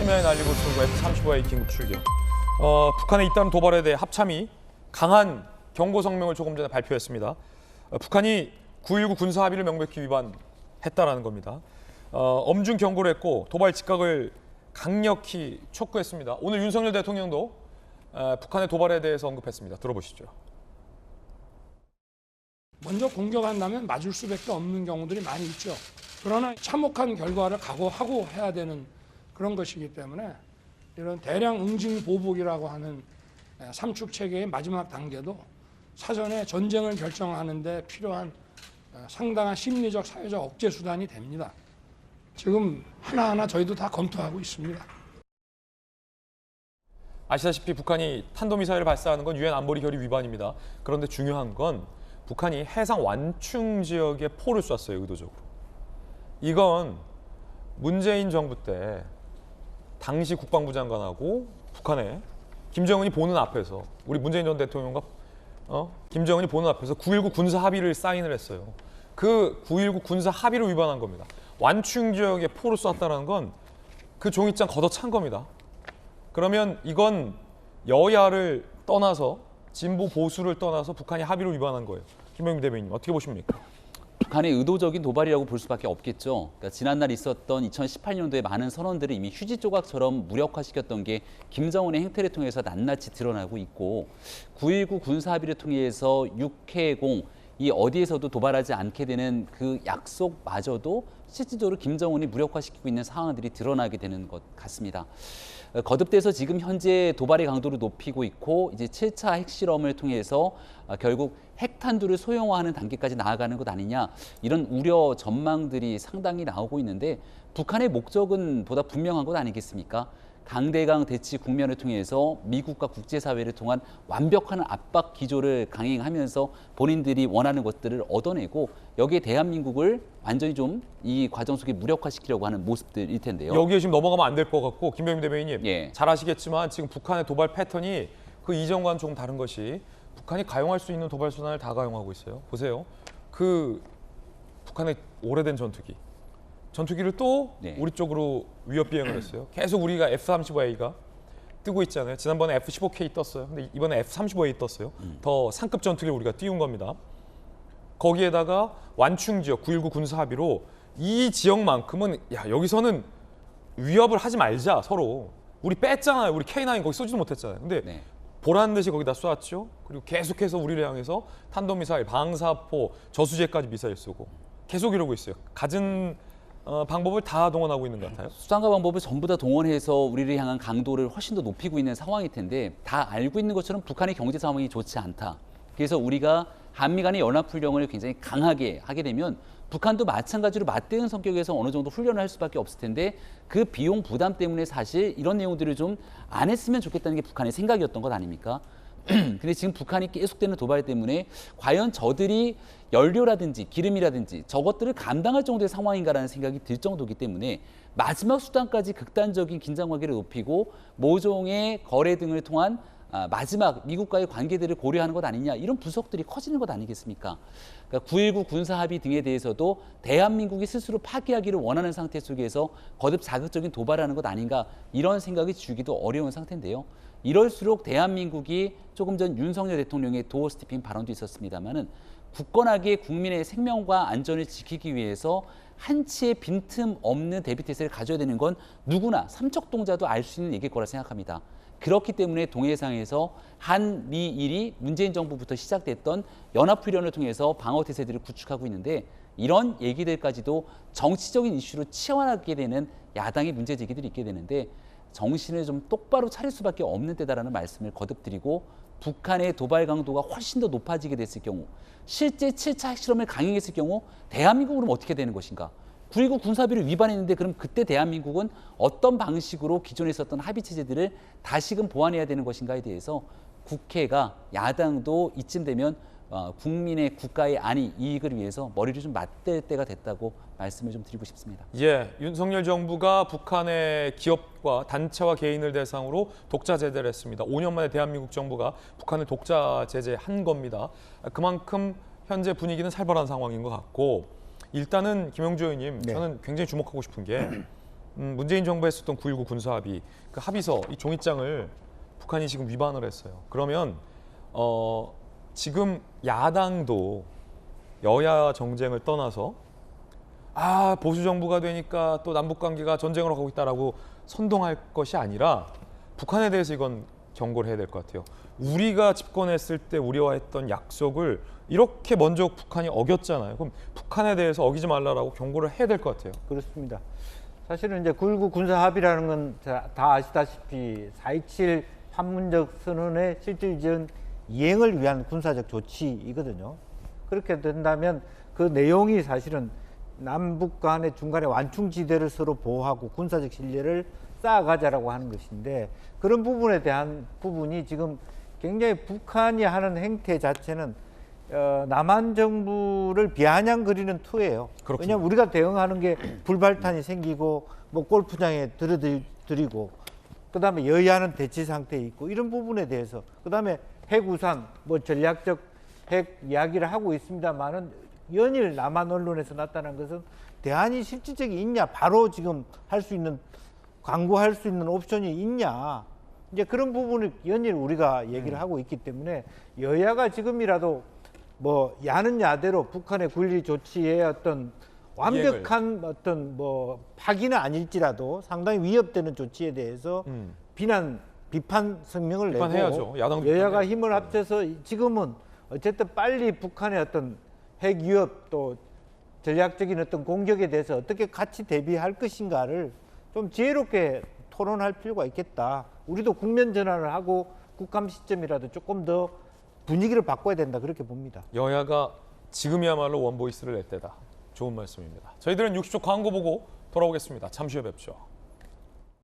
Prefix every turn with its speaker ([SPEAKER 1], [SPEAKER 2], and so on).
[SPEAKER 1] 심야에 날리고 쏘고 F-35의 긴급 출격. 북한의 잇따른 도발에 대해 합참이 강한 경고 성명을 조금 전에 발표했습니다. 북한이 9.19 군사 합의를 명백히 위반했다라는 겁니다. 엄중 경고를 했고 도발 직각을 강력히 촉구했습니다. 오늘 윤석열 대통령도 북한의 도발에 대해서 언급했습니다. 들어보시죠.
[SPEAKER 2] 먼저 공격한다면 맞을 수밖에 없는 경우들이 많이 있죠. 그러나 참혹한 결과를 각오하고 해야 되는 그런 것이기 때문에 이런 대량 응징 보복이라고 하는 삼축 체계의 마지막 단계도 사전에 전쟁을 결정하는 데 필요한 상당한 심리적 사회적 억제 수단이 됩니다. 지금 하나하나 저희도 다 검토하고 있습니다.
[SPEAKER 1] 아시다시피 북한이 탄도미사일을 발사하는 건 유엔 안보리 결의 위반입니다. 그런데 중요한 건 북한이 해상 완충 지역에 포를 쐈어요, 의도적으로. 이건 문재인 정부 때 당시 국방부 장관하고 북한에 김정은이 보는 앞에서 우리 문재인 전 대통령과 김정은이 보는 앞에서 9.19 군사 합의를 사인을 했어요. 그 9.19 군사 합의를 위반한 겁니다. 완충 지역에 포를 쐈다는 건 그 종이장 걷어찬 겁니다. 그러면 이건 여야를 떠나서 진보 보수를 떠나서 북한이 합의를 위반한 거예요. 김병민 대변인님 어떻게 보십니까?
[SPEAKER 3] 북한의 의도적인 도발이라고 볼 수밖에 없겠죠. 그러니까 지난날 있었던 2018년도에 많은 선언들을 이미 휴지 조각처럼 무력화시켰던 게 김정은의 행태를 통해서 낱낱이 드러나고 있고 9.19 군사 합의를 통해서 육해공 이 어디에서도 도발하지 않게 되는 그 약속마저도 실질적으로 김정은이 무력화시키고 있는 상황들이 드러나게 되는 것 같습니다. 거듭돼서 지금 현재 도발의 강도를 높이고 있고 이제 7차 핵실험을 통해서 결국 핵탄두를 소형화하는 단계까지 나아가는 것 아니냐 이런 우려 전망들이 상당히 나오고 있는데 북한의 목적은 보다 분명한 것 아니겠습니까? 강대강 대치 국면을 통해서 미국과 국제사회를 통한 완벽한 압박 기조를 강행하면서 본인들이 원하는 것들을 얻어내고 여기에 대한민국을 완전히 좀 이 과정 속에 무력화시키려고 하는 모습들일 텐데요.
[SPEAKER 1] 여기에 지금 넘어가면 안 될 것 같고 김병민 대변인님
[SPEAKER 3] 예.
[SPEAKER 1] 잘 아시겠지만 지금 북한의 도발 패턴이 그 이전과는 조금 다른 것이 북한이 가용할 수 있는 도발 수단을 다 가용하고 있어요. 보세요. 그 북한의 오래된 전투기를 또
[SPEAKER 3] 네.
[SPEAKER 1] 우리 쪽으로 위협 비행을 했어요. 계속 우리가 F-35A가 뜨고 있잖아요. 지난번에 F-15K 떴어요. 근데 이번에 F-35A 떴어요. 더 상급 전투기를 우리가 띄운 겁니다. 거기에다가 완충 지역 9.19 군사 합의로 이 지역만큼은 야 여기서는 위협을 하지 말자 서로. 우리 뺐잖아요. 우리 K9 거기 쏘지도 못했잖아요. 근데
[SPEAKER 3] 네.
[SPEAKER 1] 보란 듯이 거기다 쏘았죠. 그리고 계속해서 우리를 향해서 탄도미사일, 방사포, 저수지에까지 미사일 쏘고 계속 이러고 있어요. 갖은 방법을 다 동원하고 있는 것 같아요.
[SPEAKER 3] 수단과 방법을 전부 다 동원해서 우리를 향한 강도를 훨씬 더 높이고 있는 상황일 텐데 다 알고 있는 것처럼 북한의 경제 상황이 좋지 않다. 그래서 우리가 한미 간의 연합훈련을 굉장히 강하게 하게 되면 북한도 마찬가지로 맞대응 성격에서 어느 정도 훈련을 할 수밖에 없을 텐데 그 비용 부담 때문에 사실 이런 내용들을 좀 안 했으면 좋겠다는 게 북한의 생각이었던 것 아닙니까? 근데 지금 북한이 계속되는 도발 때문에 과연 저들이 연료라든지 기름이라든지 저것들을 감당할 정도의 상황인가라는 생각이 들 정도이기 때문에 마지막 수단까지 극단적인 긴장 관계를 높이고 모종의 거래 등을 통한 마지막 미국과의 관계들을 고려하는 것 아니냐 이런 분석들이 커지는 것 아니겠습니까? 그러니까 9.19 군사 합의 등에 대해서도 대한민국이 스스로 파기하기를 원하는 상태 속에서 거듭 자극적인 도발하는 것 아닌가 이런 생각이 주기도 어려운 상태인데요. 이럴수록 대한민국이 조금 전 윤석열 대통령의 도어 스티핑 발언도 있었습니다마는 굳건하게 국민의 생명과 안전을 지키기 위해서 한치의 빈틈 없는 대비태세를 가져야 되는 건 누구나 삼척동자도 알 수 있는 얘기일 거라 생각합니다. 그렇기 때문에 동해상에서 한미일이 문재인 정부부터 시작됐던 연합훈련을 통해서 방어태세들을 구축하고 있는데 이런 얘기들까지도 정치적인 이슈로 치환하게 되는 야당의 문제제기들이 있게 되는데 정신을 좀 똑바로 차릴 수밖에 없는 때다라는 말씀을 거듭드리고 북한의 도발 강도가 훨씬 더 높아지게 됐을 경우 실제 7차 핵실험을 강행했을 경우 대한민국은 어떻게 되는 것인가? 9.19 군사합의를 위반했는데 그럼 그때 대한민국은 어떤 방식으로 기존에 있었던 합의 체제들을 다시금 보완해야 되는 것인가에 대해서 국회가 야당도 이쯤 되면 국민의 국가의 안위 이익을 위해서 머리를 좀 맞댈 때가 됐다고 말씀을 좀 드리고 싶습니다.
[SPEAKER 1] 예, 윤석열 정부가 북한의 기업과 단체와 개인을 대상으로 독자 제재를 했습니다. 5년 만에 대한민국 정부가 북한을 독자 제재한 겁니다. 그만큼 현재 분위기는 살벌한 상황인 것 같고 일단은 김영주 의원님,
[SPEAKER 4] 네.
[SPEAKER 1] 저는 굉장히 주목하고 싶은 게 문재인 정부에 했었던 9.19 군사합의 그 합의서 이 종이장을 북한이 지금 위반을 했어요. 그러면 지금 야당도 여야 정쟁을 떠나서 보수 정부가 되니까 또 남북 관계가 전쟁으로 가고 있다라고 선동할 것이 아니라 북한에 대해서 이건 경고를 해야 될 것 같아요. 우리가 집권했을 때 우리와 했던 약속을 이렇게 먼저 북한이 어겼잖아요. 그럼 북한에 대해서 어기지 말라라고 경고를 해야 될 것 같아요.
[SPEAKER 4] 그렇습니다. 사실은 이제 9.19 군사 합의라는 건 다 아시다시피 4.27 판문적 선언의 실질적인 이행을 위한 군사적 조치이거든요. 그렇게 된다면 그 내용이 사실은 남북 간의 중간에 완충지대를 서로 보호하고 군사적 신뢰를 쌓아가자라고 하는 것인데, 그런 부분에 대한 부분이 지금 굉장히 북한이 하는 행태 자체는 남한 정부를 비아냥거리는 투예요.
[SPEAKER 1] 그렇군요.
[SPEAKER 4] 왜냐하면 우리가 대응하는 게 불발탄이 생기고 뭐 골프장에 들이고 그다음에 여야는 대치 상태에 있고 이런 부분에 대해서, 그다음에 핵우산 뭐 전략적 핵 이야기를 하고 있습니다만은 연일 남한 언론에서 나타난 것은 대안이 실질적이 있냐, 바로 지금 할 수 있는, 강구할 수 있는 옵션이 있냐, 이제 그런 부분을 연일 우리가 얘기를 하고 있기 때문에 여야가 지금이라도 뭐 야는 야대로 북한의 군리 조치에 어떤 완벽한 어떤 뭐 파기는 아닐지라도 상당히 위협되는 조치에 대해서 비판 성명을 내고
[SPEAKER 1] 비판해야죠. 야당도
[SPEAKER 4] 여야가
[SPEAKER 1] 비판해야죠.
[SPEAKER 4] 힘을 합쳐서 지금은 어쨌든 빨리 북한의 어떤 핵 위협 또 전략적인 어떤 공격에 대해서 어떻게 같이 대비할 것인가를 좀 지혜롭게 토론할 필요가 있겠다. 우리도 국면 전환을 하고 국감 시점이라도 조금 더 분위기를 바꿔야 된다, 그렇게 봅니다.
[SPEAKER 1] 여야가 지금이야말로 원보이스를 낼 때다. 좋은 말씀입니다. 저희들은 60초 광고 보고 돌아오겠습니다. 잠시 후에 뵙죠.